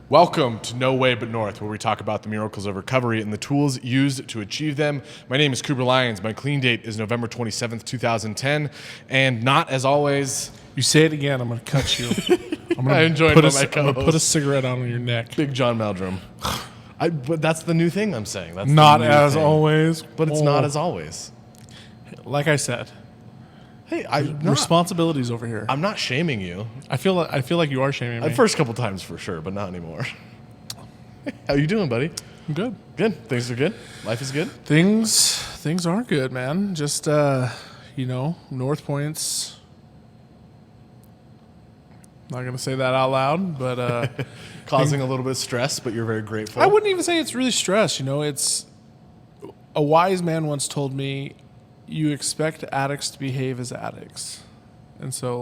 Welcome to No Way But North, where we talk about the miracles of recovery and the tools used to achieve them. My name is Cooper Lyons. My clean date is November 27th, 2010. And not as always... You say it again, I'm going to cut you. I'm going to put a cigarette on your neck. Big John Meldrum. But that's the new thing I'm saying. That's not as always. But it's not as always. Like I said. Hey, responsibilities over here. I'm not shaming you. I feel like you are shaming me. The first couple times for sure, but not anymore. How you doing, buddy? I'm good. Good. Things are good. Life is good. Things are good, man. Just North Point's. Not gonna say that out loud, but causing a little bit of stress, but you're very grateful. I wouldn't even say it's really stress. It's a wise man once told me, you expect addicts to behave as addicts. And so,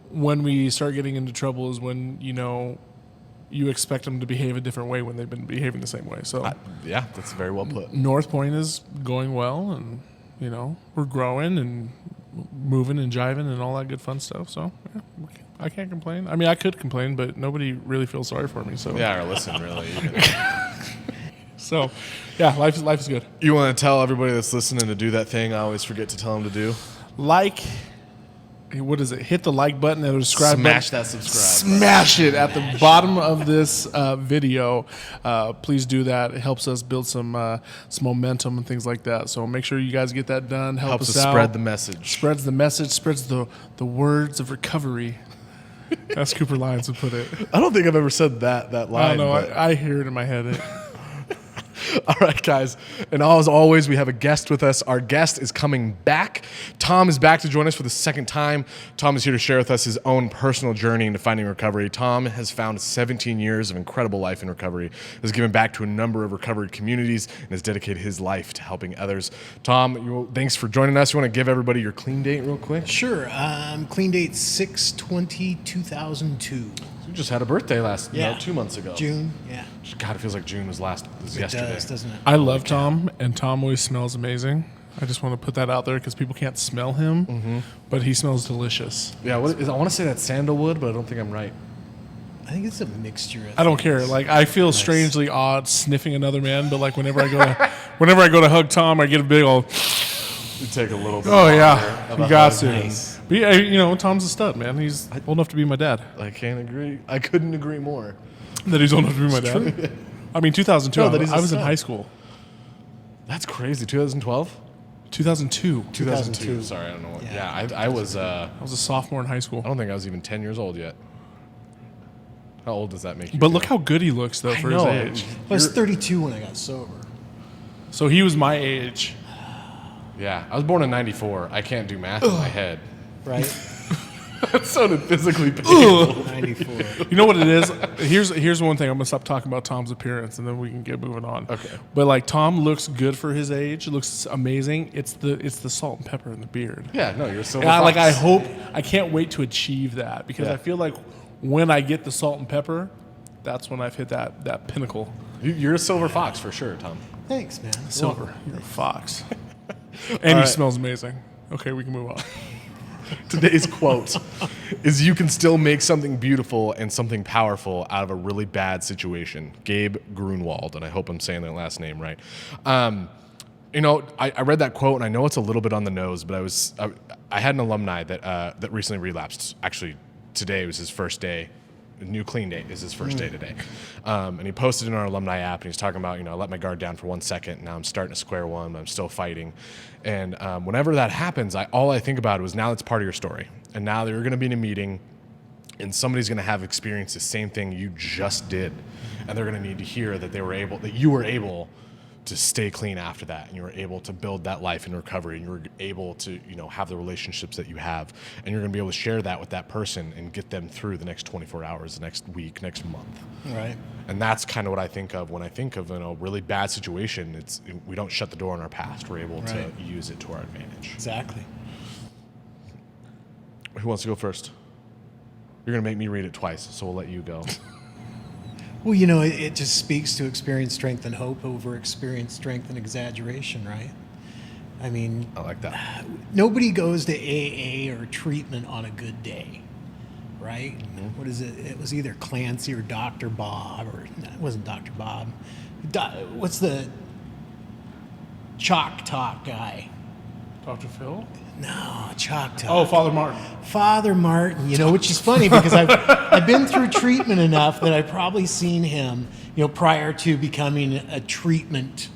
when we start getting into trouble is when, you expect them to behave a different way when they've been behaving the same way. So, yeah, that's very well put. North Point is going well, and, we're growing and moving and jiving and all that good fun stuff. So, yeah, I can't complain. I mean, I could complain, but nobody really feels sorry for me. So, yeah, or listen, really. So, yeah, life is good. You want to tell everybody that's listening to do that thing I always forget to tell them to do? What is it? Hit the like button and subscribe button. Smash that subscribe. Smash it at the bottom of this video. Please do that. It helps us build some momentum and things like that. So make sure you guys get that done. Helps us out. Spread the message. Spreads the message. Spreads the words of recovery. As Cooper Lyons would put it. I don't think I've ever said that line. I don't know. I hear it in my head. All right, guys. And as always, we have a guest with us. Our guest is coming back. Tom is back to join us for the second time. Tom is here to share with us his own personal journey into finding recovery. Tom has found 17 years of incredible life in recovery, has given back to a number of recovery communities, and has dedicated his life to helping others. Tom, thanks for joining us. You want to give everybody your clean date real quick? Sure. Clean date 6/20/2002. You just had a birthday 2 months ago. June, yeah. God, it feels like June was yesterday. Does, doesn't it? I love Tom, and Tom always smells amazing. I just want to put that out there because people can't smell him, but he smells delicious. Yeah, I want to say that's sandalwood, but I don't think I'm right. I think it's a mixture of I don't care. I feel strangely odd sniffing another man, but whenever I go to hug Tom, I get a big old. You take a little bit. Oh yeah, you got to. Nice. But Tom's a stud, man. He's old enough to be my dad. I can't agree. I couldn't agree more. That he's old enough to be my dad. True. I mean, 2002. No, that he's I was in stud. high school. That's crazy. 2012? 2002. 2002. Sorry, I don't know. I was. I was a sophomore in high school. I don't think I was even 10 years old yet. How old does that make you? But feel? look how good he looks, though, for his age. I was 32 when I got sober. So he was my age. Yeah, I was born in '94. I can't do math in my head. Right? That sounded physically painful. 94. You know what it is? Here's one thing. I'm gonna stop talking about Tom's appearance, and then we can get moving on. Okay. But Tom looks good for his age. Looks amazing. It's the salt and pepper in the beard. Yeah, no, you're so. And I can't wait to achieve that because I feel like when I get the salt and pepper, that's when I've hit that pinnacle. You're a silver fox for sure, Tom. Thanks, man. Silver. Well, You're a fox. And he smells amazing. Okay, we can move on. Today's quote is, "You can still make something beautiful and something powerful out of a really bad situation." Gabe Grunwald, and I hope I'm saying that last name right. I read that quote, and I know it's a little bit on the nose, but I had an alumni that recently relapsed. Actually, today was his first day. New clean date is his first day today. And he posted in our alumni app, and he's talking about, I let my guard down for 1 second. Now I'm starting to square one, but I'm still fighting. And whenever that happens, all I think about was, now it's part of your story. And now you're going to be in a meeting, and somebody's going to have experienced the same thing you just did. And they're going to need to hear that you were able to stay clean after that, and you were able to build that life in recovery, and you were able to have the relationships that you have, and you're going to be able to share that with that person and get them through the next 24 hours, the next week, next month. Right. And that's kind of what I think of when I think of a really bad situation. We don't shut the door on our past. We're able to use it to our advantage. Exactly. Who wants to go first? You're going to make me read it twice, so we'll let you go. Well, it just speaks to experience, strength, and hope over experience, strength, and exaggeration, right? I mean, I like that. Nobody goes to AA or treatment on a good day. right? What is it? It was either Clancy or Dr. Bob, or no, it wasn't Dr. Bob. What's the Chalk Talk guy? Dr. Phil? No, Chalk Talk. Oh, Father Martin. Father Martin, which is funny because I've been through treatment enough that I've probably seen him, prior to becoming a treatment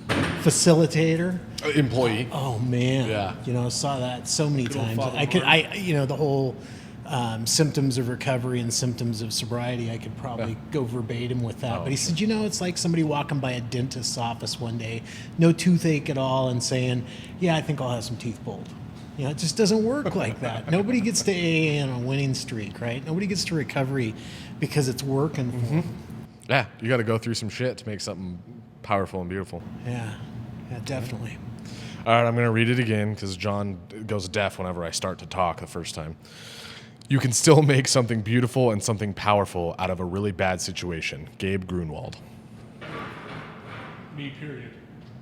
facilitator. Employee. Oh man, Yeah. Saw that so many Good old times. Father The whole symptoms of recovery and symptoms of sobriety, I could probably go verbatim with that. But he said, it's like somebody walking by a dentist's office one day, no toothache at all, and saying, "Yeah, I think I'll have some teeth pulled." It just doesn't work like that. Nobody gets to AA on a winning streak, right? Nobody gets to recovery because it's working for them. Yeah, you got to go through some shit to make something powerful and beautiful. Yeah, definitely. All right, I'm going to read it again because John goes deaf whenever I start to talk the first time. You can still make something beautiful and something powerful out of a really bad situation. Gabe Grunwald. Me, period.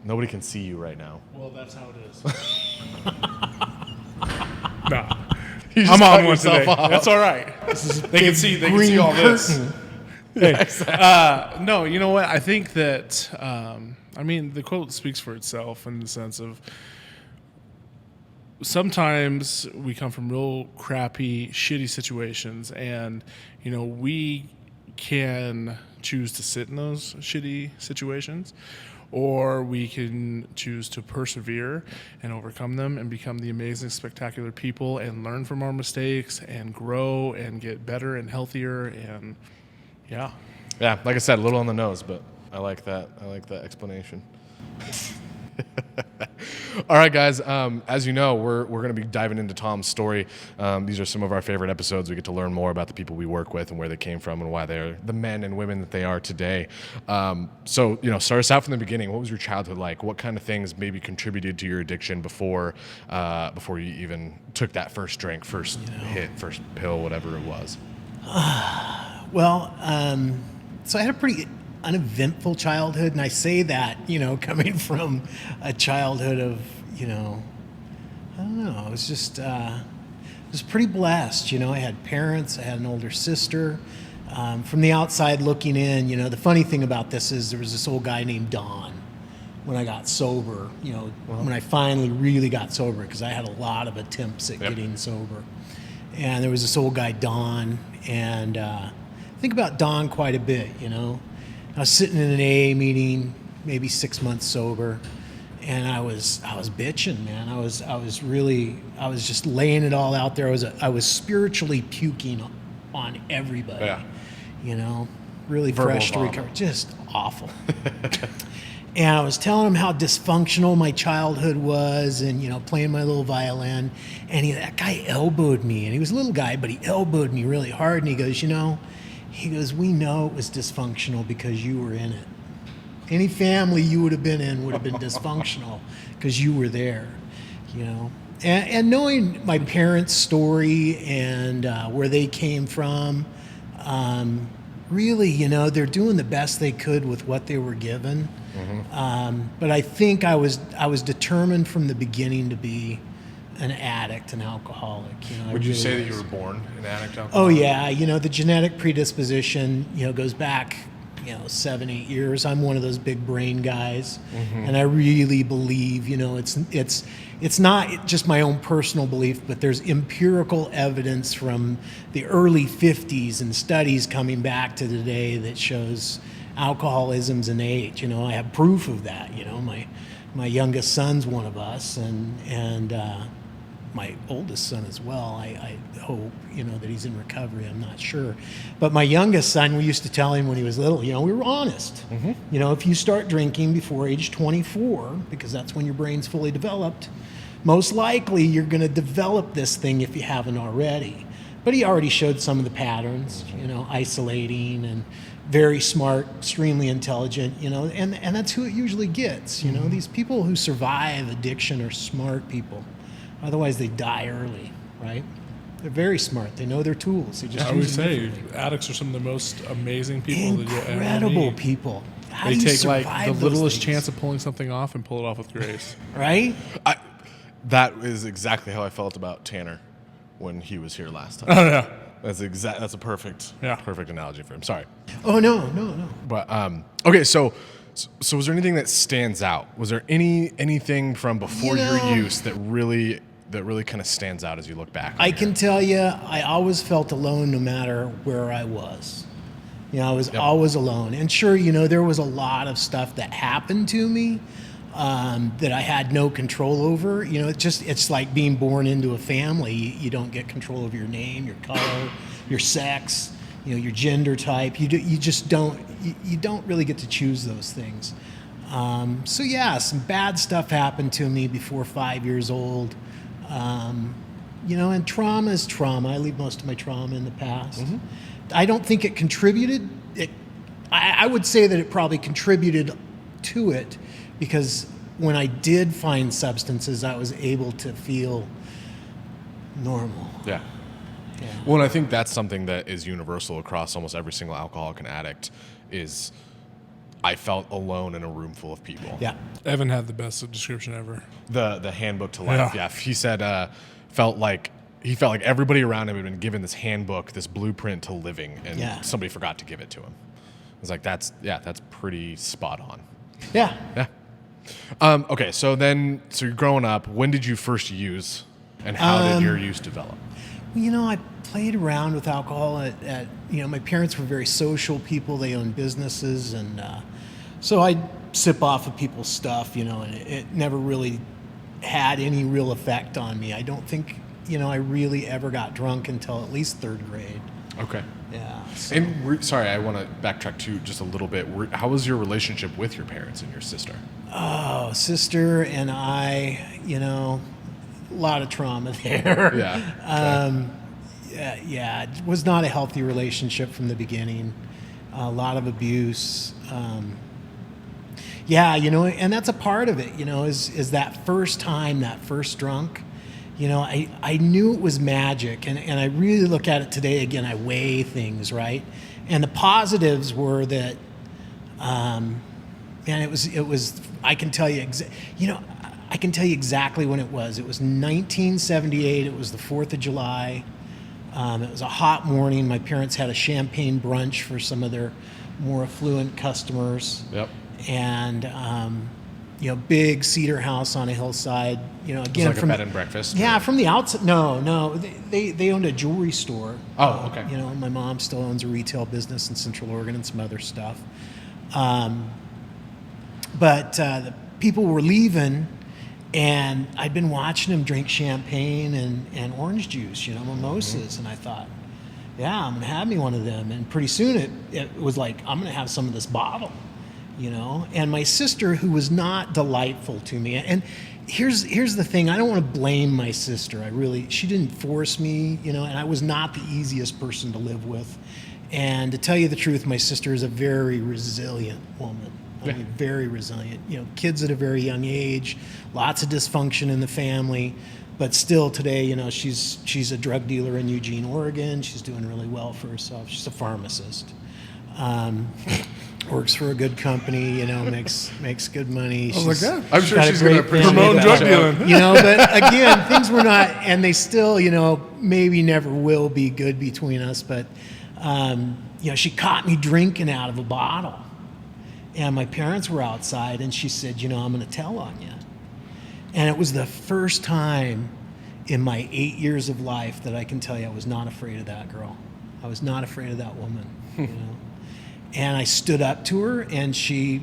Nobody can see you right now. Well, that's how it is. No. You just I'm cut on one yourself today. off. That's all right. They can see all this. Hey, no, you know what? I think that, the quote speaks for itself in the sense of sometimes we come from real crappy, shitty situations, and, we can choose to sit in those shitty situations, or we can choose to persevere and overcome them and become the amazing, spectacular people and learn from our mistakes and grow and get better and healthier and yeah. Yeah, like I said, a little on the nose, but I like that. I like that explanation. All right, guys. As you know, we're going to be diving into Tom's story. These are some of our favorite episodes. We get to learn more about the people we work with and where they came from and why they're the men and women that they are today. So, start us out from the beginning. What was your childhood like? What kind of things maybe contributed to your addiction before you even took that first drink, first hit, first pill, whatever it was? Well, so I had a pretty uneventful childhood, and I say that, coming from a childhood of, I don't know, it was just, I was pretty blessed. I had parents, I had an older sister. From the outside looking in, the funny thing about this is there was this old guy named Don when I got sober, when I finally really got sober, because I had a lot of attempts at getting sober. And there was this old guy, Don, and I think about Don quite a bit, I was sitting in an AA meeting, maybe 6 months sober, and I was bitching, man. I was just laying it all out there. I was spiritually puking on everybody. Yeah. Really Verbal fresh to vomit. recover. Just awful. And I was telling him how dysfunctional my childhood was, and playing my little violin. And that guy elbowed me, and he was a little guy, but he elbowed me really hard. And he goes, we know it was dysfunctional because you were in it. Any family you would have been in would have been dysfunctional because you were there, And knowing my parents' story and where they came from, really, they're doing the best they could with what they were given. But I think I was determined from the beginning to be an addict, an alcoholic. Would you say that you were born an addict? Oh yeah, the genetic predisposition, goes back, 7-8 years. I'm one of those big brain guys, and I really believe, it's not just my own personal belief, but there's empirical evidence from the early 50s and studies coming back to today that shows alcoholism's innate. I have proof of that. My youngest son's one of us, and my oldest son as well. I hope, that he's in recovery. I'm not sure. But my youngest son, we used to tell him when he was little, we were honest. If you start drinking before age 24, because that's when your brain's fully developed, most likely you're going to develop this thing if you haven't already. But he already showed some of the patterns, isolating and very smart, extremely intelligent, and that's who it usually gets. These people who survive addiction are smart people. Otherwise, they die early, right? They're very smart. They know their tools. They just I would use them say differently. addicts are some of the most amazing people that you'll ever Incredible meet. people. How They do you take like survive the those littlest things? chance of pulling something off and pull it off with grace. Right? That is exactly how I felt about Tanner when he was here last time. Oh yeah. That's a perfect analogy for him. Sorry. Oh no. But okay, so was there anything that stands out? Was there anything from before You know, your use that really kind of stands out as you look back? I can tell you, I always felt alone no matter where I was. I was always alone. And sure, there was a lot of stuff that happened to me that I had no control over. It's like being born into a family. You don't get control over your name, your color, your sex, your gender type. You just don't. You don't really get to choose those things. So yeah, some bad stuff happened to me before 5 years old. And trauma is trauma. I leave most of my trauma in the past. Mm-hmm. I don't think it contributed. I would say that it probably contributed to it because when I did find substances, I was able to feel normal. Yeah. Well, and I think that's something that is universal across almost every single alcoholic and addict is I felt alone in a room full of people. Yeah. Evan had the best description ever. The handbook to life. Yeah. He said he felt like everybody around him had been given this handbook, this blueprint to living, and somebody forgot to give it to him. I was like, that's pretty spot on. Yeah. Yeah. Okay, so you're growing up. When did you first use, and how did your use develop? Well, I played around with alcohol at my parents were very social people. They owned businesses, and so I'd sip off of people's stuff, and it never really had any real effect on me. I don't think, I really ever got drunk until at least third grade. Okay. Yeah. So. And sorry, I want to backtrack to just a little bit. How was your relationship with your parents and your sister? Oh, sister and I, a lot of trauma there. Yeah. Yeah, it was not a healthy relationship from the beginning. A lot of abuse. And that's a part of it, is that first time, that first drunk. I knew it was magic, and I really look at it today. Again, I weigh things, right? And the positives were that, it was. I can tell you, I can tell you exactly when it was. It was 1978. It was the 4th of July. It was a hot morning. My parents had a champagne brunch for some of their more affluent customers. Yep. And big cedar house on a hillside. Again, like a bed and breakfast. Yeah, from the outside. No, they owned a jewelry store. Oh, okay. My mom still owns a retail business in Central Oregon and some other stuff. But the people were leaving, and I'd been watching them drink champagne and orange juice, mimosas, and I thought, yeah, I'm gonna have me one of them. And pretty soon it was like, I'm gonna have some of this bottle. And my sister, who was not delightful to me, and here's the thing, I don't want to blame my sister. She didn't force me, and I was not the easiest person to live with. And to tell you the truth, my sister is a very resilient woman. I mean, very resilient. Kids at a very young age, lots of dysfunction in the family, but still today, she's a drug dealer in Eugene, Oregon. She's doing really well for herself. She's a pharmacist. Works for a good company, makes good money. I was like, yeah, I'm sure she's going to promote drug dealing. But again, things were not, and they still, maybe never will be good between us. But, she caught me drinking out of a bottle, and my parents were outside, and she said, I'm going to tell on you. And it was the first time in my 8 years of life that I can tell you I was not afraid of that girl. I was not afraid of that woman, And I stood up to her, and she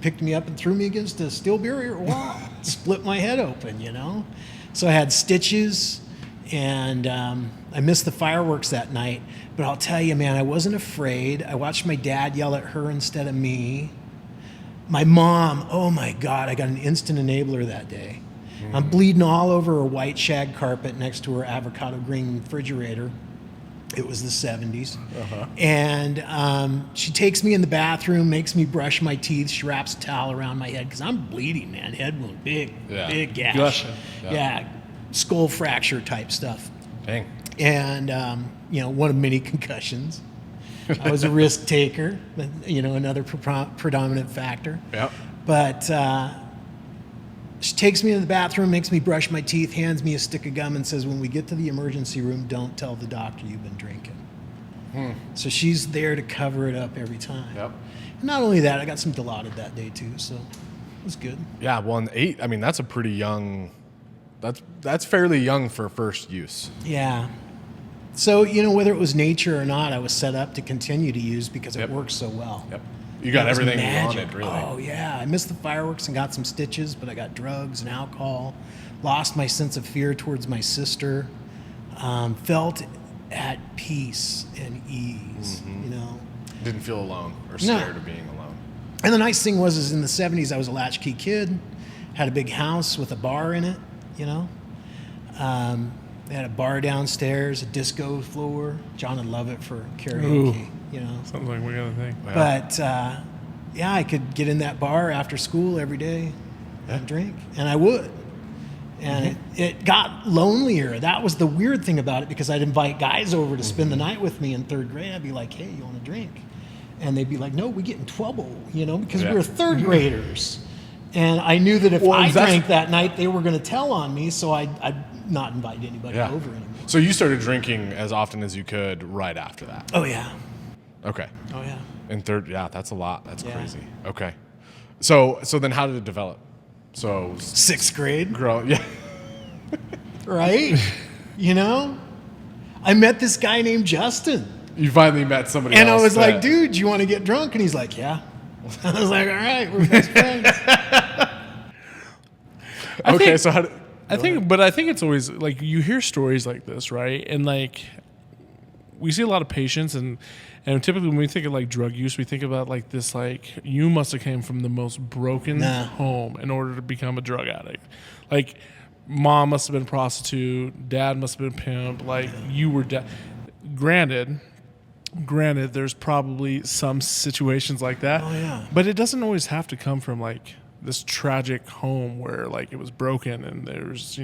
picked me up and threw me against a steel barrier wall, split my head open, So I had stitches, and I missed the fireworks that night. But I'll tell you, man, I wasn't afraid. I watched my dad yell at her instead of me. My mom, oh my God, I got an instant enabler that day. I'm bleeding all over her white shag carpet next to her avocado green refrigerator. It was the 70s. Uh-huh. And she takes me in the bathroom, makes me brush my teeth. She wraps a towel around my head because I'm bleeding, man. Head wound, big gash. Gotcha. Yeah, skull fracture type stuff. Dang. And, one of many concussions. I was a risk taker, another predominant factor. Yeah. But She takes me to the bathroom, makes me brush my teeth, hands me a stick of gum, and says, when we get to the emergency room, don't tell the doctor you've been drinking. So she's there to cover it up every time. Yep. And not only that, I got some Dilaudid that day too, so it was good. Yeah, well, and 8, I mean, that's a pretty young, that's fairly young for first use. Yeah. So, whether it was nature or not, I was set up to continue to use because Yep. it works so well. Yep. You got It was everything you magic. wanted, really. Oh, yeah. I missed the fireworks and got some stitches, but I got drugs and alcohol. Lost my sense of fear towards my sister. Felt at peace and ease, Didn't feel alone or scared of being alone. And the nice thing was, in the 70s, I was a latchkey kid, had a big house with a bar in it, They had a bar downstairs, a disco floor. John would love it for karaoke, Sounds like we got a thing. But, I could get in that bar after school every day and drink, and I would. And it got lonelier. That was the weird thing about it, because I'd invite guys over to spend the night with me in third grade. I'd be like, hey, you want to drink? And they'd be like, no, we get in trouble, because we were third graders. And I knew that if I drank that night, they were going to tell on me, so I'd not invite anybody over anymore. So you started drinking as often as you could right after that. Oh, yeah. Okay. Oh, yeah. And third, that's a lot. That's Yeah. crazy. Okay. So then how did it develop? So Sixth grade, yeah. right? I met this guy named Justin. You finally met somebody And else. I was like, that- dude, you want to get drunk? And he's like, yeah. I was like, all right, we're best friends. Okay, so how did, I think it's always like you hear stories like this, right? And like we see a lot of patients, and typically when we think of like drug use, we think about like this, like you must have came from the most broken home in order to become a drug addict. Like mom must have been a prostitute, dad must have been a pimp, like you were Granted, there's probably some situations like that. Oh, yeah. But it doesn't always have to come from like this tragic home where like it was broken and there's,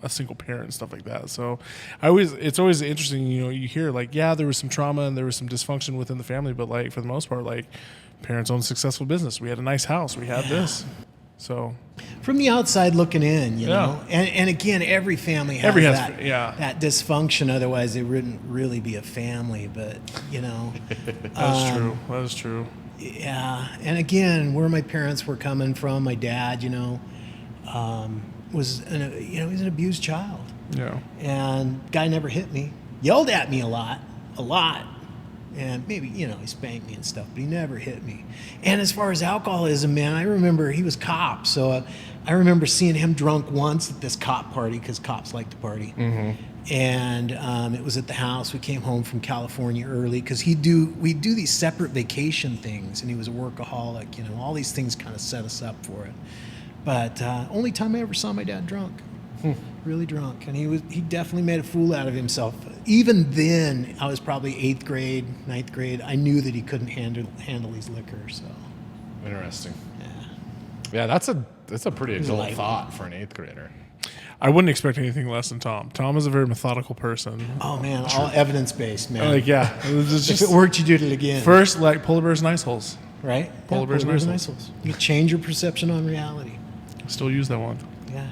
a single parent and stuff like that. So it's always interesting, you hear like, there was some trauma and there was some dysfunction within the family, but like for the most part, like parents owned a successful business. We had a nice house. We had this. So From the outside looking in, you Yeah. know. And again, every family has, that dysfunction. Otherwise, it wouldn't really be a family. But, that's true. That is true. Yeah, and again, where my parents were coming from, my dad, was he's an abused child, Yeah. and guy never hit me, yelled at me a lot, and maybe he spanked me and stuff, but he never hit me. And as far as alcoholism, man, I remember he was cop, so I remember seeing him drunk once at this cop party because cops like to party. And it was at the house. We came home from California early because we do these separate vacation things, and he was a workaholic. All these things kind of set us up for it. But only time I ever saw my dad drunk, really drunk, and he definitely made a fool out of himself. Even then, I was probably 8th grade, 9th grade. I knew that he couldn't handle his liquor. So Interesting. yeah, Yeah, that's a pretty adult lightweight. thought for an 8th grader. I wouldn't expect anything less than Tom. Tom is a very methodical person. oh man, all evidence based, man. Like, it's If just it worked, you did it again. first, like polar bears and ice holes. Right? Polar bears and and ice ice holes. You change your perception on reality. Still use that one. Yeah.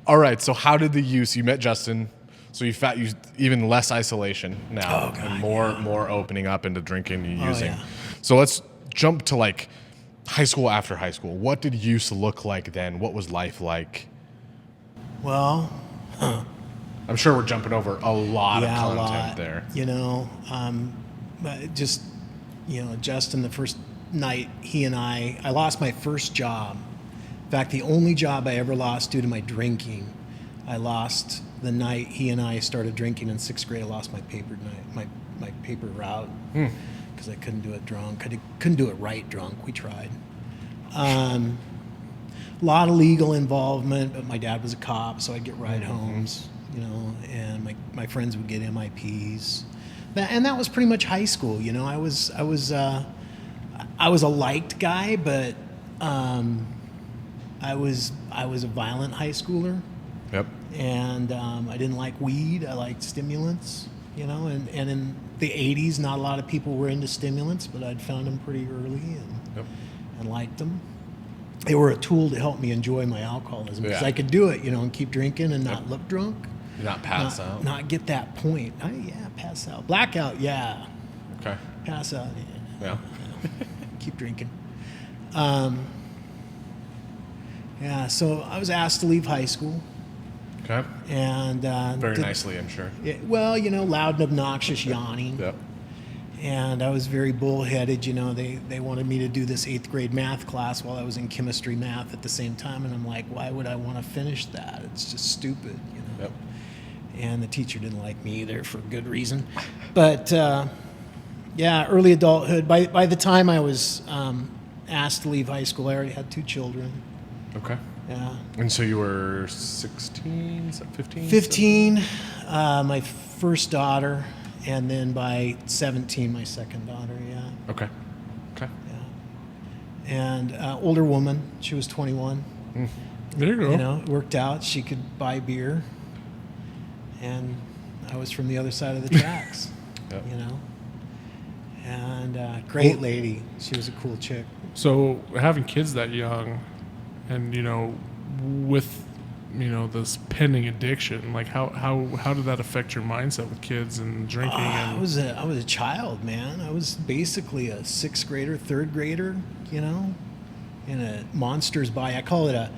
All right, so how did the use? You met Justin, so you even less isolation now, and more opening up into drinking and using. yeah. So let's jump to like high school after high school. What did use look like then? What was life like? Well, I'm sure we're jumping over a lot of a content lot. there. But just, Justin, the first night I lost my first job. In fact, the only job I ever lost due to my drinking, I lost the night he and I started drinking in 6th grade. I lost my paper route because I couldn't do it drunk. I couldn't do it right drunk. We tried. A lot of legal involvement, but my dad was a cop, so I'd get ride homes, and my friends would get MIPs. And that was pretty much high school. I was a liked guy, but I was a violent high schooler, Yep. and I didn't like weed. I liked stimulants, and in the 80s, not a lot of people were into stimulants, but I'd found them pretty early and liked them. they were a tool to help me enjoy my alcoholism because Yeah. I could do it, and keep drinking and not look drunk. You're not pass out. Not get that point. Pass out. Blackout, yeah. Okay. Pass out, yeah. Yeah. Keep drinking. So I was asked to leave high school. Okay. And Very nicely, I'm sure. loud and obnoxious yawning. Yep. And I was very bullheaded. They wanted me to do this 8th grade math class while I was in chemistry math at the same time. And I'm like, why would I want to finish that? It's just stupid, Yep. And the teacher didn't like me either for good reason. But early adulthood. By the time I was asked to leave high school, I already had 2 children. Okay. Yeah. And so you were 16, 15? 15, my first daughter, and then by 17, my second daughter, yeah. Okay. Okay. And older woman, she was 21. There you go. It worked out. She could buy beer, and I was from the other side of the tracks, Yep. And great lady. She was a cool chick. So having kids that young, and with this pending addiction, like how did that affect your mindset with kids and drinking? I was a child, man. I was basically a 6th grader, 3rd grader, in a monster's body. I call it a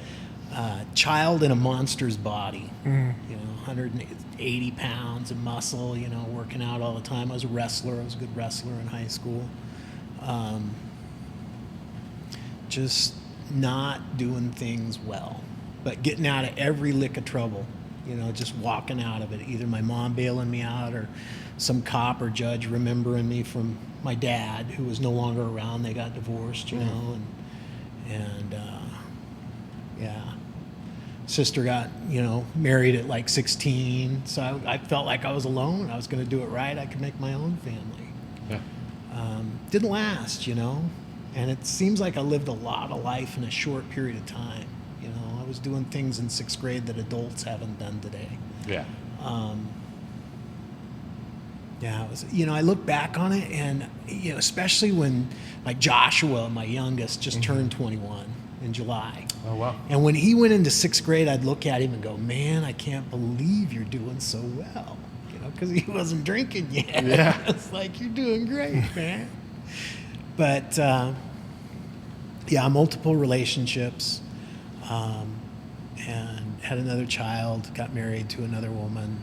child in a monster's body. 180 pounds of muscle, working out all the time. I was a wrestler. I was a good wrestler in high school. Just not doing things well, but getting out of every lick of trouble, just walking out of it. Either my mom bailing me out or some cop or judge remembering me from my dad, who was no longer around. They got divorced, and sister got, married at like 16. So I felt like I was alone. I was going to do it right. I could make my own family. Yeah. Didn't last, and it seems like I lived a lot of life in a short period of time. I was doing things in 6th grade that adults haven't done today. Yeah. It was, I look back on it, and, especially when, like, Joshua, my youngest, just turned 21 in July. Oh, wow. And when he went into 6th grade, I'd look at him and go, man, I can't believe you're doing so well, because he wasn't drinking yet. Yeah. It's like, you're doing great, man. But, multiple relationships, and had another child, got married to another woman.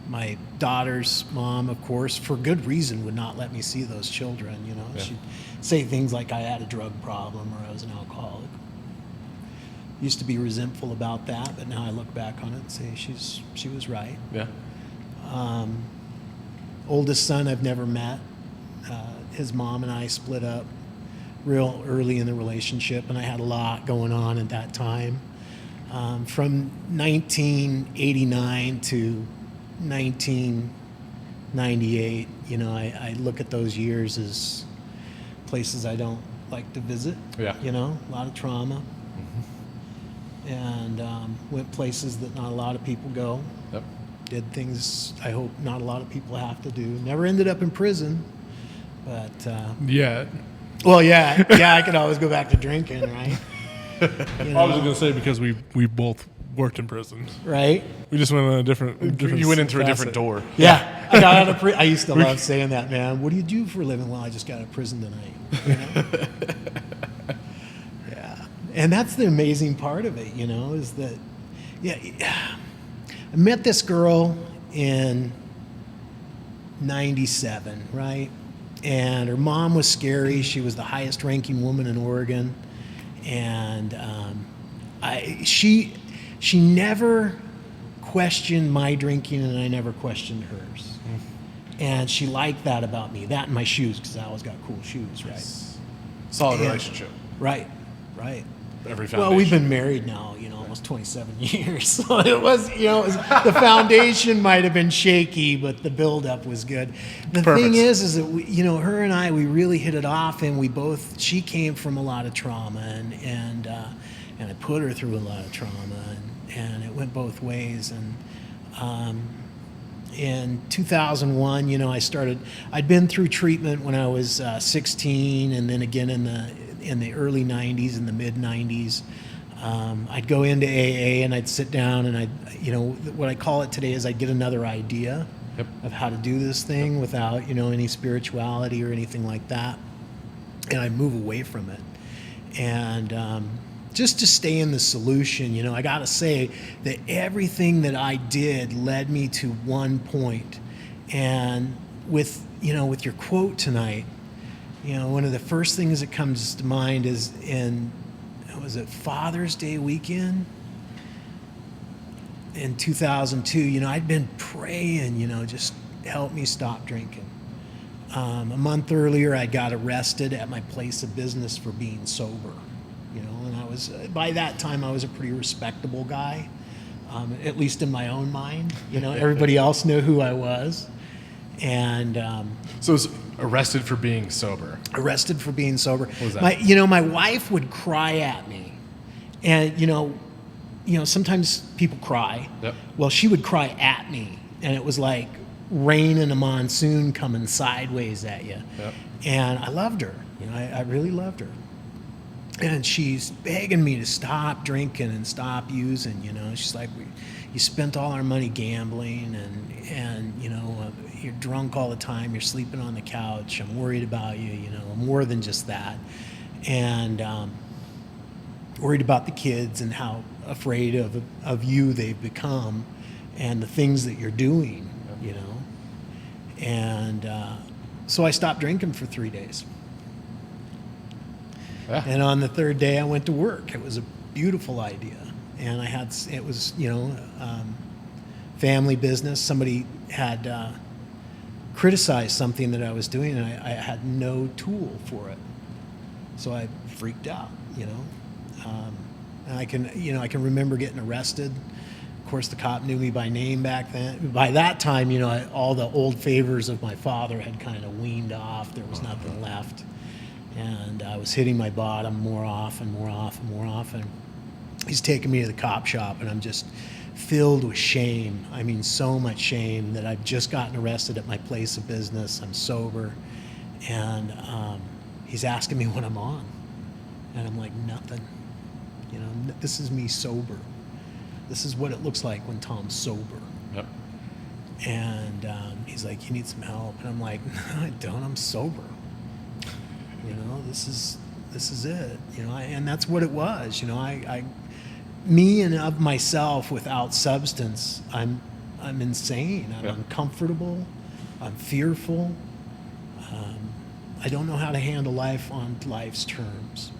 My daughter's mom, of course, for good reason, would not let me see those children. Yeah. She'd say things like I had a drug problem or I was an alcoholic. Used to be resentful about that, but now I look back on it and say she was right. Yeah. Oldest son I've never met. His mom and I split up real early in the relationship, and I had a lot going on at that time. From 1989 to 1998, I look at those years as places I don't like to visit. Yeah. A lot of trauma. And went places that not a lot of people go. Yep. Did things I hope not a lot of people have to do. Never ended up in prison, but Yeah. well, yeah, I could always go back to drinking, right? I was gonna say because we both worked in prison. Right? We just went on a different. You went in through a different facet. door. Yeah, I got out of prison. I used to love saying that, man. What do you do for a living? Well, I just got out of prison tonight. Yeah, and that's the amazing part of it, is that, I met this girl in '97, right? And her mom was scary. She was the highest ranking woman in Oregon, and she never questioned my drinking, and I never questioned hers. And she liked that about me. That and my shoes, because I always got cool shoes, right? Solid Yeah. relationship. Right. Every foundation. Well, we've been married now, almost 27 years. So it was, the foundation might have been shaky, but the buildup was good. The Perfect. thing is that we, her and I, we really hit it off, and she came from a lot of trauma, and I put her through a lot of trauma, and it went both ways. And in 2001, I'd been through treatment when I was 16, and then again in in the early 90s and the mid 90s. I'd go into AA and I'd sit down and what I call it today is I'd get another idea of how to do this thing without, any spirituality or anything like that. And I'd move away from it. And just to stay in the solution, I got to say that everything that I did led me to one point. And with your quote tonight, one of the first things that comes to mind is was it Father's Day weekend in 2002? I'd been praying, just help me stop drinking. A month earlier, I got arrested at my place of business for being sober. And by that time, I was a pretty respectable guy, at least in my own mind. Everybody else knew who I was. And So it was arrested for being sober. Arrested for being sober. What was that? My wife would cry at me, and sometimes people cry. Yep. Well, she would cry at me, and it was like rain in a monsoon coming sideways at you. Yep. And I loved her. I really loved her. And she's begging me to stop drinking and stop using. She's like, you spent all our money gambling, and you're drunk all the time. You're sleeping on the couch. I'm worried about you. More than just that, and worried about the kids and how afraid of you they've become, and the things that you're doing. And so I stopped drinking for 3 days. Yeah. And on the third day, I went to work. It was a beautiful idea, and it was family business. Somebody had criticized something that I was doing, and I had no tool for it, so I freaked out. And I can remember getting arrested. Of course, the cop knew me by name back then. By that time, all the old favors of my father had kind of weaned off. There was nothing left. And I was hitting my bottom more often. He's taking me to the cop shop, and I'm just filled with shame. I mean, so much shame that I've just gotten arrested at my place of business. I'm sober. And he's asking me what I'm on. And I'm like, nothing. This is me sober. This is what it looks like when Tom's sober. Yep. And he's like, you need some help. And I'm like, no, I don't. I'm sober. This is it. And that's what it was. Me and of myself without substance, I'm insane. I'm uncomfortable. I'm fearful. I don't know how to handle life on life's terms.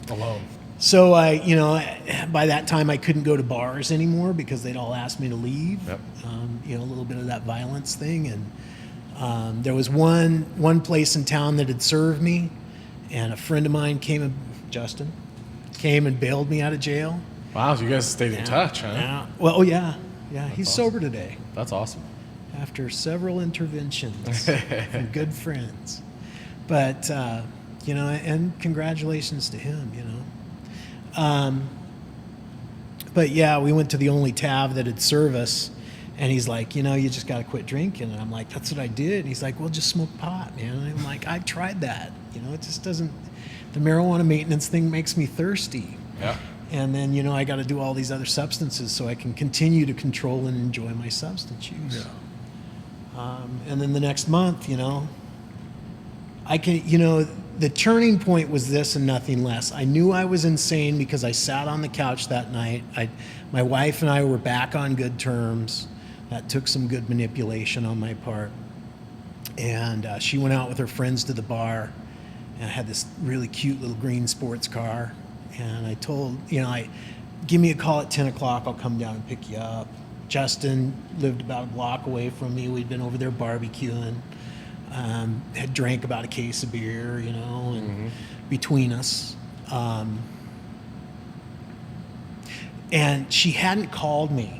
Alone. So by that time I couldn't go to bars anymore because they'd all asked me to leave. Yep. A little bit of that violence thing, and there was one place in town that had served me, and a friend of mine Justin, came and bailed me out of jail. Wow, so you guys stayed in touch, huh? Yeah. Well, yeah. He's awesome. sober today That's awesome. after several interventions from good friends. But and congratulations to him. But yeah, we went to the only tav that had served us, and he's like, you just got to quit drinking. And I'm like, that's what I did. And he's like, well, just smoke pot, man. And I'm like, I've tried that. It just doesn't. The marijuana maintenance thing makes me thirsty. Yeah. And then I got to do all these other substances so I can continue to control and enjoy my substance use. Yeah. And then the next month, I can, the turning point was this and nothing less. I knew I was insane because I sat on the couch that night. My wife and I were back on good terms. That took some good manipulation on my part. And she went out with her friends to the bar, and I had this really cute little green sports car. And I told, give me a call at 10 o'clock. I'll come down and pick you up. Justin lived about a block away from me. We'd been over there barbecuing. Had drank about a case of beer, and between us. And she hadn't called me.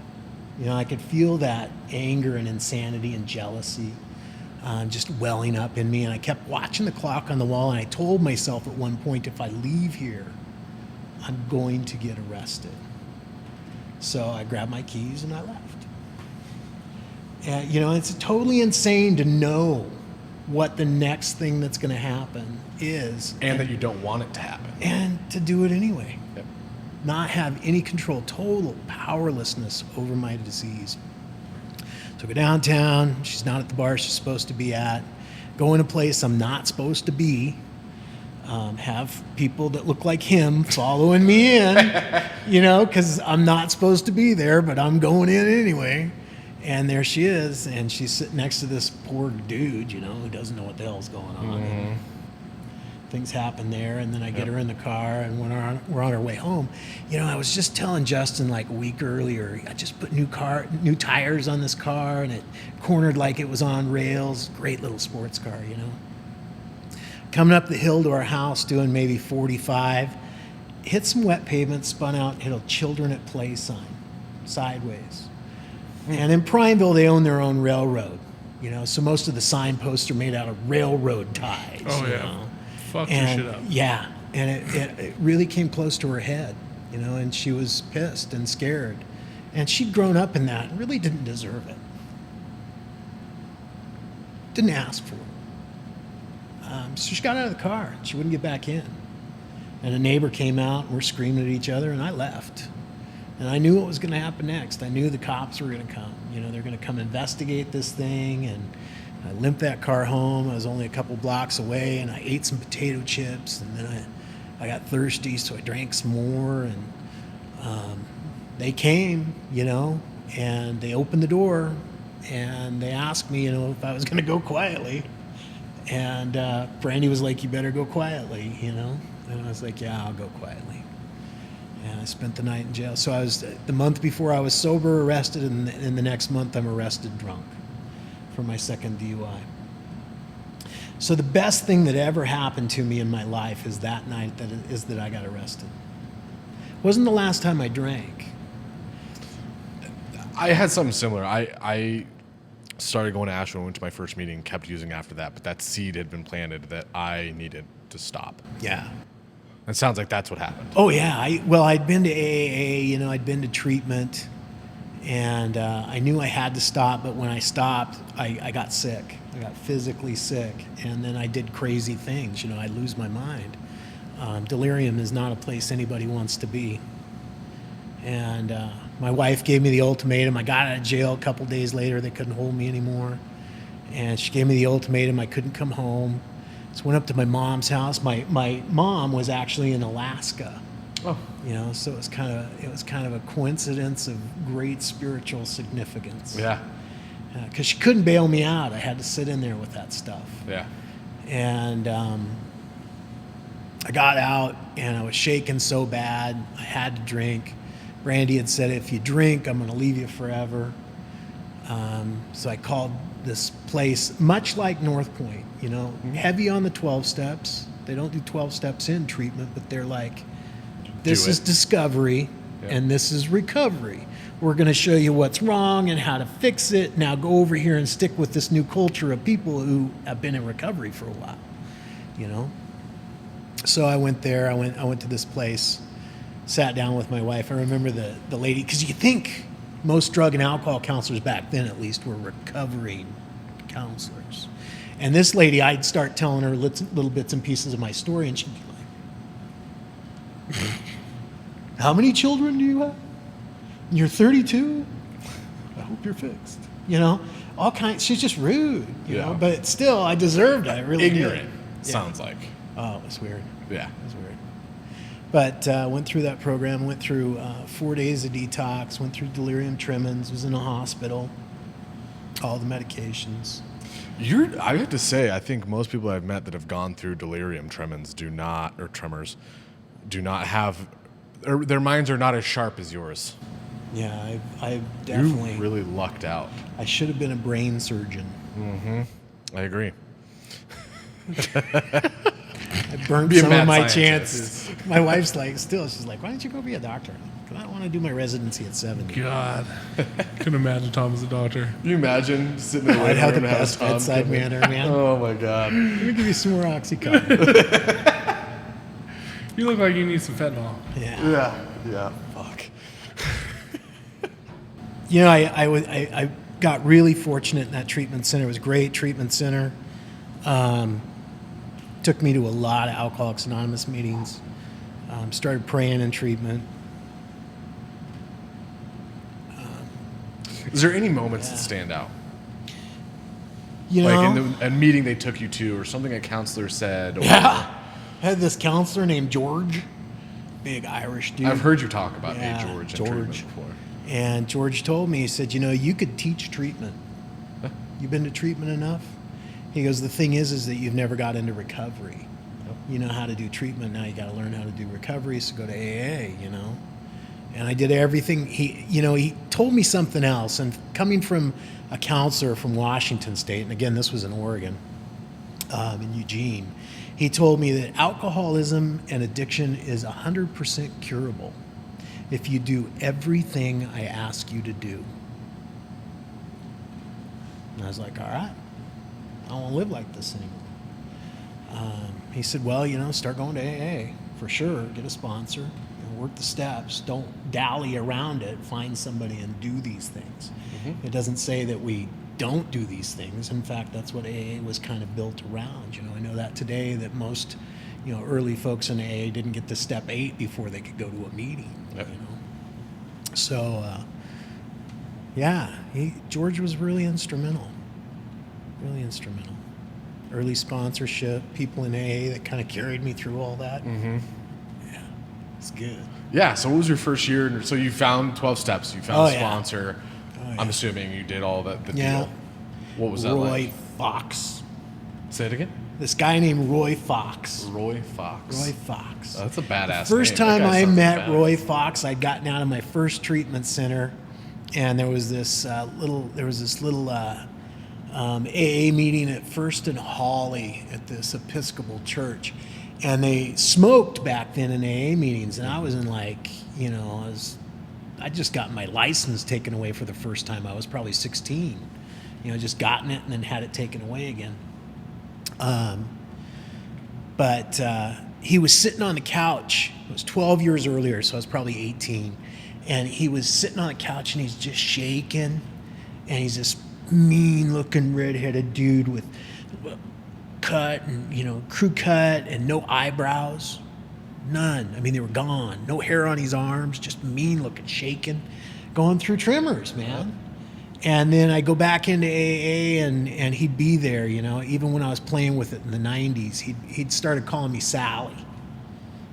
I could feel that anger and insanity and jealousy just welling up in me. And I kept watching the clock on the wall, and I told myself at one point, if I leave here, I'm going to get arrested. So I grabbed my keys and I left. And, it's totally insane to know what the next thing that's going to happen is, And that you don't want it to happen. and to do it anyway. Yep. Not have any control, total powerlessness over my disease. So I go downtown. She's not at the bar she's supposed to be at. Go in a place I'm not supposed to be. Have people that look like him following me in, because I'm not supposed to be there, but I'm going in anyway. And there she is, and she's sitting next to this poor dude, who doesn't know what the hell's going on. And things happen there, and then I get her in the car, and we're on our way home. I was just telling Justin like a week earlier, I just put new tires on this car, and it cornered like it was on rails. Great little sports car, Coming up the hill to our house, doing maybe 45, hit some wet pavement, spun out, hit a children at play sign, sideways. And in Prineville, they own their own railroad, so most of the signposts are made out of railroad ties. Oh, yeah. Fuck your And shit up. yeah, and it really came close to her head, and she was pissed and scared. And she'd grown up in that and really didn't deserve it. Didn't ask for it. So she got out of the car. She wouldn't get back in. And a neighbor came out, and we're screaming at each other, and I left. And I knew what was going to happen next. I knew the cops were going to come. They're going to come investigate this thing. And I limped that car home. I was only a couple blocks away, and I ate some potato chips. And then I got thirsty, so I drank some more. And they came, and they opened the door, and they asked me, if I was going to go quietly. And Brandy was like, "You better go quietly," And I was like, "Yeah, I'll go quietly." And I spent the night in jail. So I was, the month before I was sober, arrested, and in the next month I'm arrested drunk for my second DUI. So the best thing that ever happened to me in my life is that night that I got arrested. Wasn't the last time I drank. I had something similar. I started going to Asheville, went to my first meeting, kept using after that, but that seed had been planted that I needed to stop. Yeah. It sounds like that's what happened. Oh yeah. I'd been to AA, I'd been to treatment, and I knew I had to stop. But when I stopped, I got sick. I got physically sick, and then I did crazy things. I'd lose my mind. Delirium is not a place anybody wants to be. And my wife gave me the ultimatum. I got out of jail a couple days later. They couldn't hold me anymore, and she gave me the ultimatum. I couldn't come home. So went up to my mom's house. My mom was actually in Alaska. Oh. So it was kind of a coincidence of great spiritual significance. Yeah. Because she couldn't bail me out. I had to sit in there with that stuff. Yeah. And I got out, and I was shaking so bad. I had to drink. Brandy had said, "If you drink, I'm going to leave you forever." So I called this place, much like North Point, heavy on the 12 steps. They don't do 12 steps in treatment, but they're like, this is discovery, and this is recovery. We're going to show you what's wrong and how to fix it. Now go over here and stick with this new culture of people who have been in recovery for a while, So I went there. I went to this place, sat down with my wife. I remember the lady, because you think most drug and alcohol counselors back then, at least, were recovery counselors. And this lady, I'd start telling her little bits and pieces of my story, and she'd be like, "How many children do you have? You're 32? I hope you're fixed." All kinds. She's just rude, Yeah. But still, I deserved it. I really Ignorant, did. sounds like. Oh, it was weird. Yeah. It was weird. But went through that program, went through 4 days of detox, went through delirium tremens, was in a hospital, all the medications. I have to say, I think most people I've met that have gone through delirium tremens do not have, or their minds are not as sharp as yours. Yeah, I definitely. You really lucked out. I should have been a brain surgeon. I agree. I burned Be a some mad of my scientist. chances. My wife's like, she's like, "Why don't you go be a doctor?" Because I want to do my residency at 70. God. Couldn't imagine Tom as a doctor. Can you imagine sitting there I'd waiting have for the him to best Tom bedside come in? manner, man. Oh my God. Let me give you some more Oxycontin. You look like you need some fentanyl. Yeah. Yeah. Fuck. I got really fortunate in that treatment center. It was a great treatment center. Took me to a lot of Alcoholics Anonymous meetings. Started praying in treatment. Is there any moments that stand out? You Like know, in a meeting they took you to, or something a counselor said? Or, I had this counselor named George, big Irish dude. I've heard you talk about Yeah, George and George. treatment before. And George told me, he said, you could teach treatment. You've been to treatment enough? He goes, the thing is that you've never got into recovery. You know how to do treatment, now you got to learn how to do recovery, so go to AA, And I did everything. He told me something else. And coming from a counselor from Washington State, and again, this was in Oregon, in Eugene, he told me that alcoholism and addiction is 100% curable if you do everything I ask you to do. And I was like, all right, I don't want to live like this anymore. He said, well, start going to AA for sure. Get a sponsor. Work the steps. Don't dally around it. Find somebody and do these things. Mm-hmm. It doesn't say that we don't do these things. In fact, that's what AA was kind of built around. I know that today that most, early folks in AA didn't get to step 8 before they could go to a meeting. Yep. So, George was really instrumental. Really instrumental. Early sponsorship, people in AA that kind of carried me through all that. Mm-hmm. Yeah, it's good. Yeah, so what was your first year? So you found 12 Steps, you found a sponsor. Oh, yeah. I'm assuming you did all that, the deal. What was that Roy like? Fox. Say it again? This guy named Roy Fox. Roy Fox. Roy Fox. Oh, that's a badass First name. That time guy I sounds met badass. Roy Fox, I'd gotten out of my first treatment center, and there was this little AA meeting at First and Hawley at this Episcopal church, and they smoked back then in AA meetings, and I was in I just got my license taken away for the first time. I was probably 16, just gotten it and then had it taken away again. But he was sitting on the couch. It was 12 years earlier, so I was probably 18. And he was sitting on the couch and he's just shaking. And he's this mean-looking redheaded dude with cut and, crew cut and no eyebrows. None. I mean, they were gone. No hair on his arms, just mean-looking, shaking, going through trimmers, man. And then I go back into AA, and he'd be there, even when I was playing with it in the 90s. He'd started calling me Sally.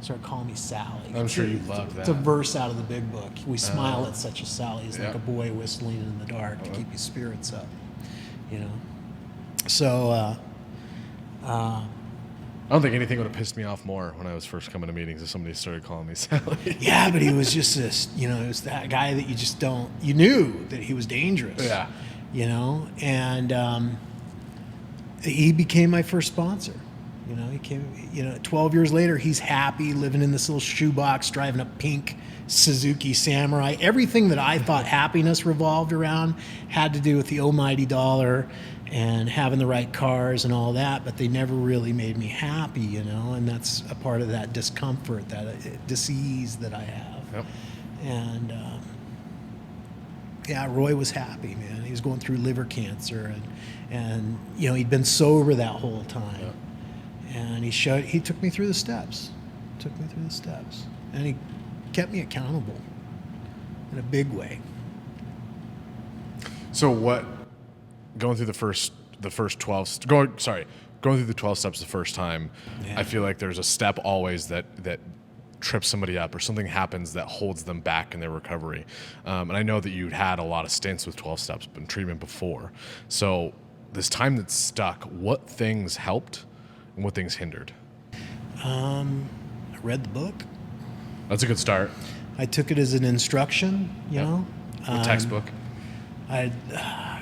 I'm sure you loved that. It's a verse out of the Big Book. We smile at such a Sally. He's like a boy whistling in the dark to keep his spirits up, So, I don't think anything would have pissed me off more when I was first coming to meetings if somebody started calling me Sally. yeah, but he was just this, it was that guy that you knew that he was dangerous. Yeah. And he became my first sponsor. He came, 12 years later, he's happy, living in this little shoebox, driving a pink Suzuki Samurai. Everything that I thought happiness revolved around had to do with the almighty dollar and having the right cars and all that, but they never really made me happy, and that's a part of that discomfort, that disease that I have. Yep. And Roy was happy, man. He was going through liver cancer, and he'd been sober that whole time. Yep. And he took me through the steps, and he kept me accountable in a big way. So going through the first 12, going through the 12 steps the first time, I feel like there's a step always that trips somebody up or something happens that holds them back in their recovery. And I know that you'd had a lot of stints with 12 steps in treatment before. So this time that's stuck, what things helped and what things hindered? I read the book. That's a good start. I took it as an instruction, A textbook. I had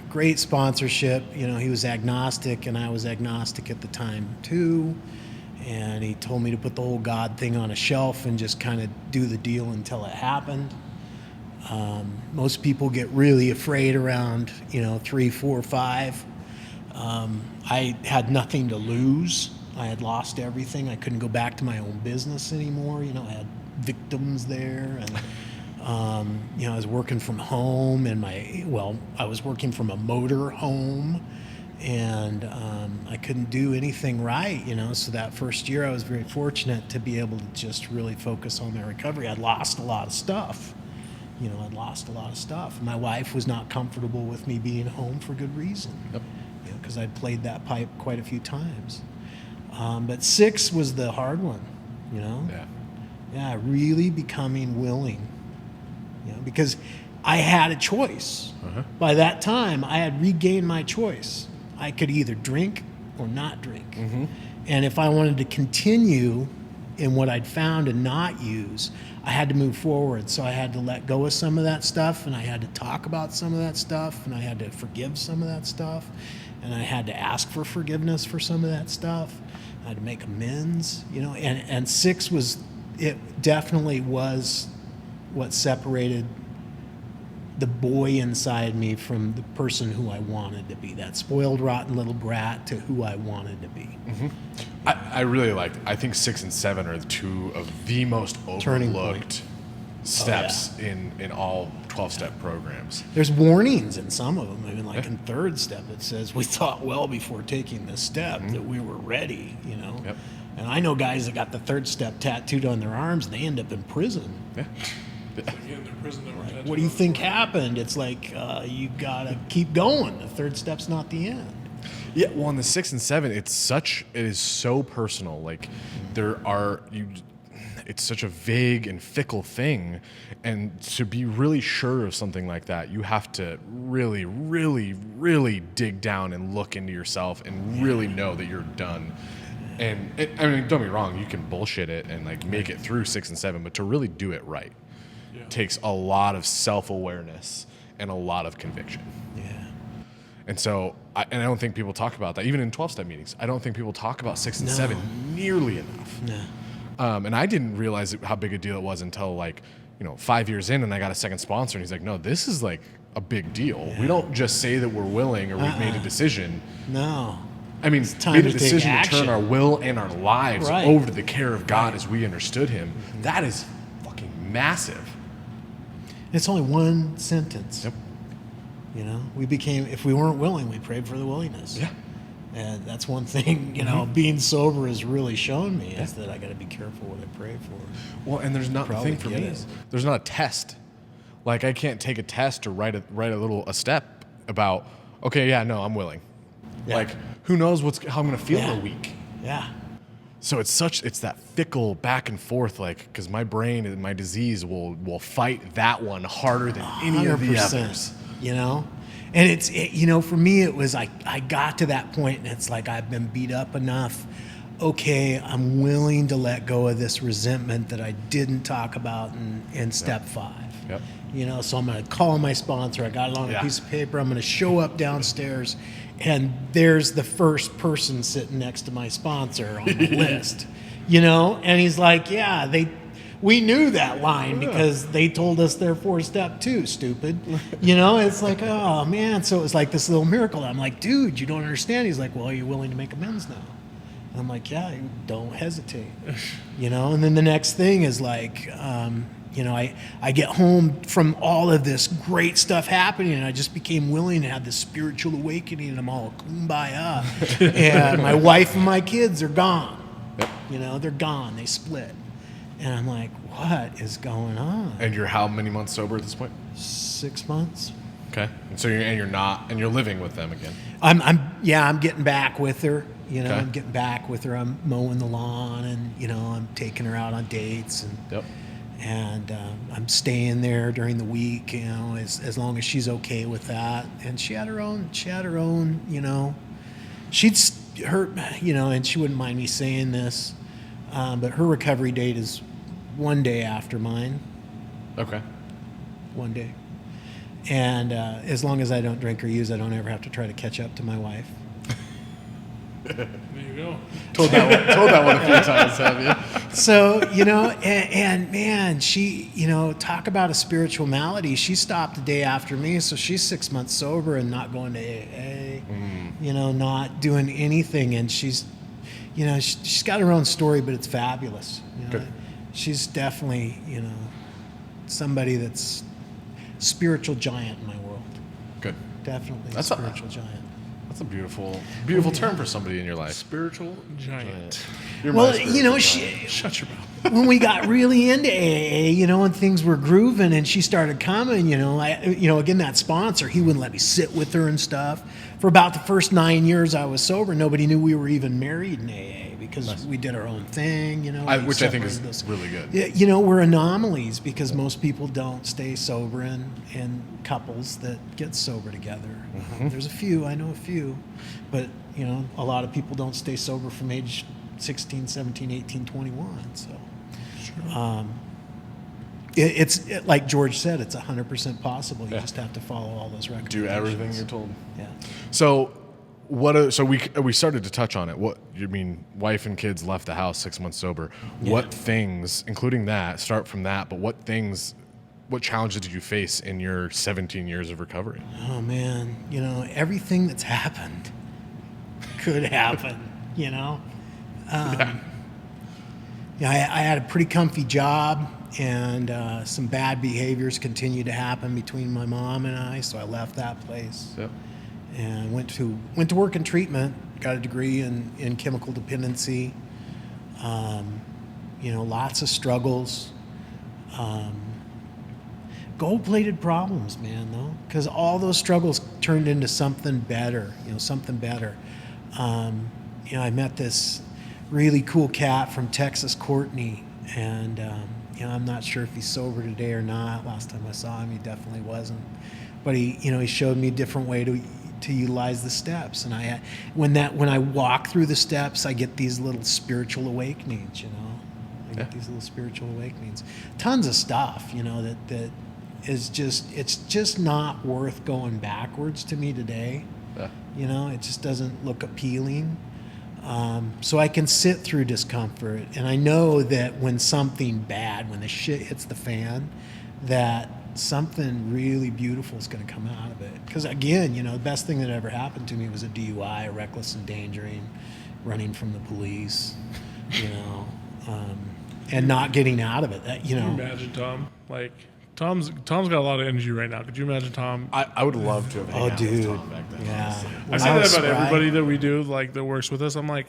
great sponsorship. He was agnostic, and I was agnostic at the time too. And he told me to put the whole God thing on a shelf and just kind of do the deal until it happened. Most people get really afraid around, 3, 4, 5. I had nothing to lose. I had lost everything. I couldn't go back to my own business anymore. I had victims there, and I was working from home, and I was working from a motor home, and I couldn't do anything right, you know. So that first year, I was very fortunate to be able to just really focus on my recovery. I'd lost a lot of stuff, you know. I'd lost a lot of stuff. My wife was not comfortable with me being home for good reason, Yep. you know, because I'd played that pipe quite a few times. But 6 was the hard one, you know. Yeah, really becoming willing, you know, because I had a choice. By that time, I had regained my choice. I could either drink or not drink. And if I wanted to continue in what I'd found and not use, I had to move forward. So I had to let go of some of that stuff, and I had to talk about some of that stuff, and I had to forgive some of that stuff, and I had to ask for forgiveness for some of that stuff. I had to make amends, you know. And 6 was, it definitely was what separated the boy inside me from the person who I wanted to be, that spoiled, rotten little brat to who I wanted to be. I really liked. I think 6 and 7 are two of the most Turning overlooked steps in all 12-step programs. There's warnings in some of them. I mean, like in 3rd step, it says, we thought well before taking this step that we were ready, you know. Yep. And I know guys that got the 3rd step tattooed on their arms, and they end up in prison. Yeah. What do you think happened? It's like, you gotta keep going. The 3rd step's not the end. Yeah, well, in the 6 and 7, it is so personal. Like, it's such a vague and fickle thing, and to be really sure of something like that, you have to really, really, really dig down and look into yourself and really know that you're done. And I mean, don't be wrong, you can bullshit it and like make it through 6 and 7, but to really do it right takes a lot of self-awareness and a lot of conviction. Yeah. And so, I don't think people talk about that. Even in 12-step meetings, I don't think people talk about 6 and 7 nearly enough. No. And I didn't realize how big a deal it was until 5 years in, and I got a second sponsor, and he's like, no, this is like a big deal. We don't just say that we're willing or we've made a decision. No. I mean, time made a to take decision to action. turn our will and our lives Right. over to the care of God as we understood Him. That is fucking massive. It's only one sentence. Yep. You know, if we weren't willing, we prayed for the willingness. Yeah. And that's one thing, you know, being sober has really shown me is that I got to be careful what I pray for. Well, and there's not the Probably thing for get me it. is there's not a test. Like, I can't take a test or write a step about, okay, yeah, no, I'm willing. Yeah. Like, who knows how I'm gonna feel in a week. Yeah. So it's that fickle back and forth, like, because my brain and my disease will fight that one harder than any of the 100%, others. you know. And you know, for me, it was I got to that point, and it's like I've been beat up enough. Okay, I'm willing to let go of this resentment that I didn't talk about in step 5. Yep. You know, so I'm going to call my sponsor. I got it on a piece of paper. I'm going to show up downstairs, and there's the first person sitting next to my sponsor on the list. You know, and he's like, "Yeah, we knew that line because they told us they're 4-step too, stupid." You know, it's like, oh man. So it was like this little miracle. I'm like, dude, you don't understand. He's like, well, are you willing to make amends now? And I'm like, yeah, don't hesitate. You know, and then the next thing is like, you know, I get home from all of this great stuff happening, and I just became willing to have this spiritual awakening, and I'm all kumbaya. And my wife and my kids are gone. Yep. You know, they're gone. They split. And I'm like, what is going on? And you're how many months sober at this point? 6 months. Okay. And so you're living with them again. I'm getting back with her. You know, Okay. I'm getting back with her. I'm mowing the lawn, and you know, I'm taking her out on dates, and Yep. I'm staying there during the week. You know, as long as she's okay with that. And she had her own. You know, you know, and she wouldn't mind me saying this, but her recovery date is one day after mine. Okay. One day. And as long as I don't drink or use, I don't ever have to try to catch up to my wife. There you go. Told that one a few times, have you? So, you know, and man, she, you know, talk about a spiritual malady. She stopped the day after me, so she's 6 months sober and not going to AA, you know, not doing anything. And she's, you know, she's got her own story, but it's fabulous. You know? Good. She's definitely, you know, somebody that's spiritual giant in my world. Good. Definitely That's a spiritual giant. That's a beautiful term for somebody in your life. Spiritual giant. You're my Well, spiritual giant. Shut your mouth. when we got really into AA, and things were grooving, and she started coming, again, that sponsor, he wouldn't let me sit with her and stuff. For about the first 9 years I was sober, nobody knew we were even married in AA because we did our own thing, Which I think is separated us. really good. Yeah, we're anomalies because most people don't stay sober in couples that get sober together. There's a few, I know a few, but a lot of people don't stay sober from age 16, 17, 18, 21. So it's like George said, it's 100% possible. You just have to follow all those recommendations. Do everything you're told. Yeah. So we started to touch on it. What you mean? Wife and kids left the house 6 months sober. Yeah. What things, including that, start from that? But what challenges did you face in your 17 years of recovery? Oh man, everything that's happened could happen. I had a pretty comfy job, and some bad behaviors continued to happen between my mom and I, so I left that place. Yep. And went to work in treatment. Got a degree in chemical dependency. Lots of struggles. Gold-plated problems, man, though, because all those struggles turned into something better. I met this really cool cat from Texas, Courtney, and I'm not sure if he's sober today or not. Last time I saw him, he definitely wasn't. But he showed me a different way to utilize the steps, and when I walk through the steps, I get these little spiritual awakenings. These little spiritual awakenings. Tons of stuff, that is just not worth going backwards to me today. Yeah. It just doesn't look appealing. So I can sit through discomfort, and I know that when something bad, when the shit hits the fan, that something really beautiful is going to come out of it. Because again, the best thing that ever happened to me was a DUI, a reckless endangering, running from the police, and not getting out of it. Can you imagine Tom? Like Tom's got a lot of energy right now. Could you imagine Tom? I would love to have hung out with Tom back then. Yeah. honestly. I say that about everybody that we do, like that works with us. I'm like,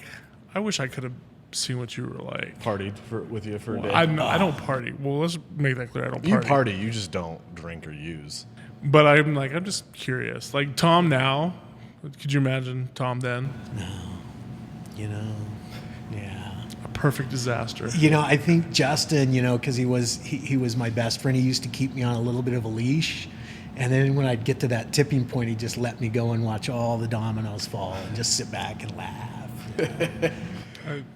I wish I could have seen what you were like. Partied with you for a day. I don't party. Well, let's make that clear. I don't You party. party, you just don't drink or use. But I'm just curious. Like Tom now, could you imagine Tom then? Yeah. A perfect disaster. I think Justin, because he was my best friend. He used to keep me on a little bit of a leash, and then when I'd get to that tipping point, he'd just let me go and watch all the dominoes fall and just sit back and laugh.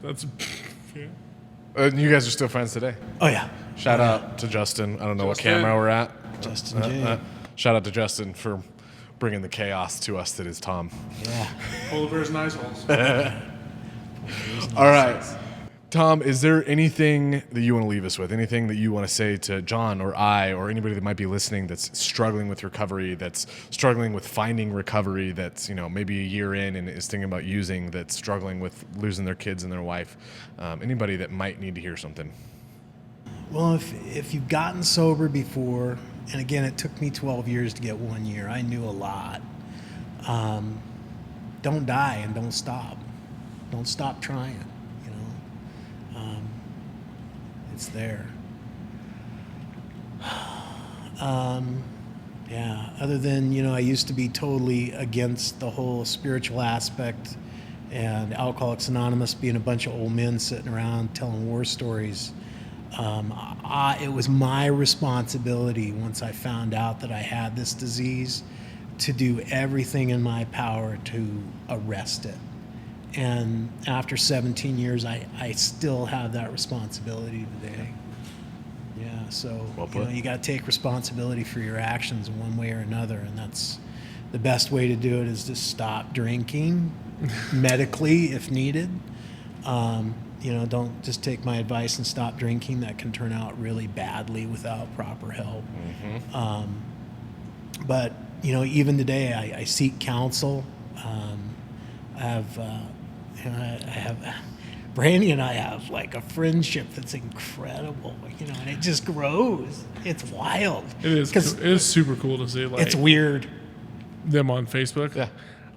That's yeah. And you guys are still friends today. Oh yeah, Shout out to Justin. I don't know Justin. what camera we're at. Justin J. Shout out to Justin for bringing the chaos to us that is Tom. Yeah. Polar bears and ice holes. All right. Tom, is there anything that you want to leave us with? Anything that you want to say to John or I or anybody that might be listening that's struggling with recovery, that's struggling with finding recovery, that's maybe a year in and is thinking about using, that's struggling with losing their kids and their wife? Anybody that might need to hear something? Well, if you've gotten sober before, and again, it took me 12 years to get 1 year. I knew a lot. Don't die and don't stop. Don't stop trying. It's there. Yeah. Other than I used to be totally against the whole spiritual aspect, and Alcoholics Anonymous being a bunch of old men sitting around telling war stories. It was my responsibility once I found out that I had this disease to do everything in my power to arrest it. And after 17 years, I still have that responsibility today. Yeah, so Well put. you got to take responsibility for your actions in one way or another, and that's the best way to do it is to stop drinking medically if needed. Don't just take my advice and stop drinking. That can turn out really badly without proper help. But even today, I seek counsel. I have Brandy and I have like a friendship that's incredible, and it just grows. It's wild. It is. 'Cause It is super cool to see. Like it's weird. them on Facebook. Yeah.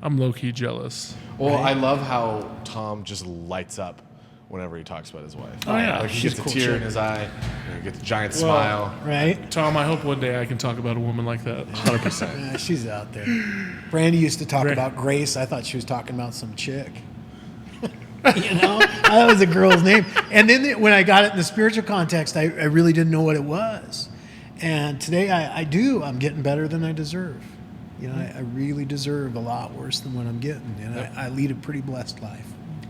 I'm low key jealous. Well, I love how Tom just lights up whenever he talks about his wife. Oh, yeah. Like he She's gets a cool tear in chick. his eye, he gets a giant smile. Right? Tom, I hope one day I can talk about a woman like that. 100%. Yeah, she's out there. Brandy used to talk Bra- about Grace. I thought she was talking about some chick. That was a girl's name. And then when I got it in the spiritual context, I really didn't know what it was. And today I do. I'm getting better than I deserve. I really deserve a lot worse than what I'm getting. And I lead a pretty blessed life.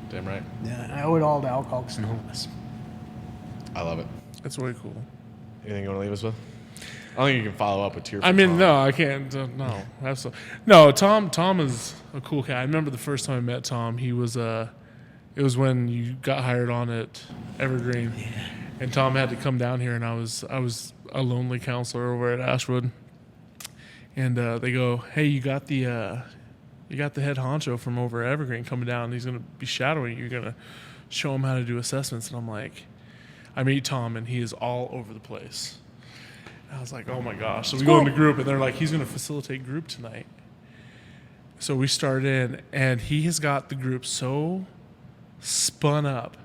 Damn right. Yeah, I owe it all to Alcoholics Anonymous. I love it. That's way cool. Anything you want to leave us with? I don't think you can follow up with tear. I mean, no, I can't. No, absolutely. No, Tom is a cool guy. I remember the first time I met Tom. He was it was when you got hired on at Evergreen, and Tom had to come down here, and I was a lonely counselor over at Ashwood, and they go, "Hey, you got the head honcho from over at Evergreen coming down. He's gonna be shadowing you. You're gonna show him how to do assessments." And I'm like, I meet Tom, and he is all over the place. I was like, oh my gosh. So we go into group, and they're like, he's going to facilitate group tonight. So we start in, and he has got the group so spun up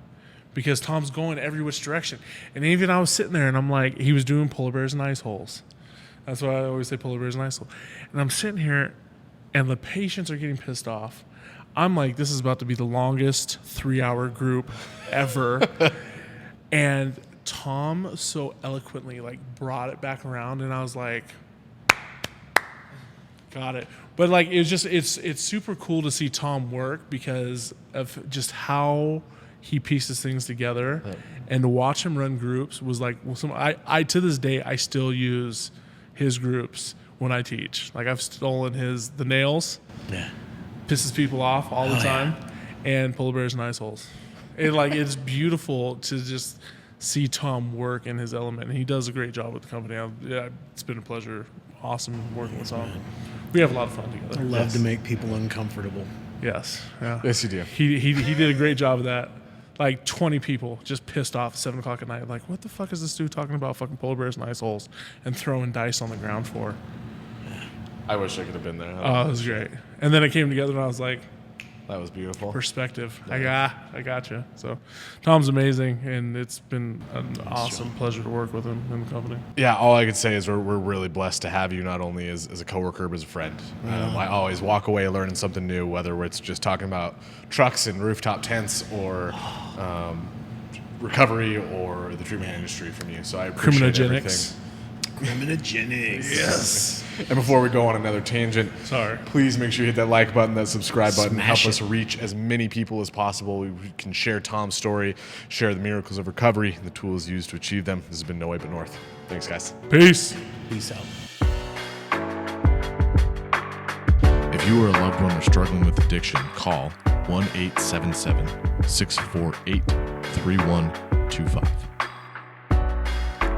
because Tom's going every which direction. And even I was sitting there, and I'm like, he was doing polar bears and ice holes. That's why I always say polar bears and ice holes. And I'm sitting here, and the patients are getting pissed off. I'm like, this is about to be the longest 3-hour group ever. And Tom so eloquently brought it back around, and I was like, got it. But it's super cool to see Tom work because of just how he pieces things together, and to watch him run groups was like, I to this day I still use his groups when I teach. Like I've stolen the nails, pisses people off all the time, and polar bears and ice holes. It's beautiful to just see Tom work in his element, and he does a great job with the company. It's been a pleasure, awesome working with Tom. We have a lot of fun together. I love to make people uncomfortable. Yes, yeah. Yes, you do. He did a great job of that. 20 people just pissed off at 7 o'clock at night. Like, what the fuck is this dude talking about? Fucking polar bears and ice holes and throwing dice on the ground for? I wish I could have been there. Oh, it was great. And then it came together, and I was like, That was beautiful. perspective. I got you. So Tom's amazing, and it's been an awesome pleasure to work with him in the company. Yeah, all I could say is we're really blessed to have you not only as a coworker but as a friend. I always walk away learning something new, whether it's just talking about trucks and rooftop tents or recovery or the treatment industry from you. So I appreciate Criminogenics. Criminogenics. Yes. And before we go on another tangent, Sorry. please make sure you hit that like button, that subscribe button, Smash help it. us reach as many people as possible. We can share Tom's story, share the miracles of recovery, and the tools used to achieve them. This has been No Way But North. Thanks, guys. Peace. Peace out. If you or a loved one are struggling with addiction, call 1-877-648-3125.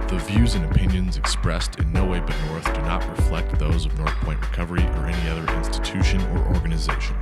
The views and opinions expressed in No Way But North do not reflect those of North Point Recovery or any other institution or organization.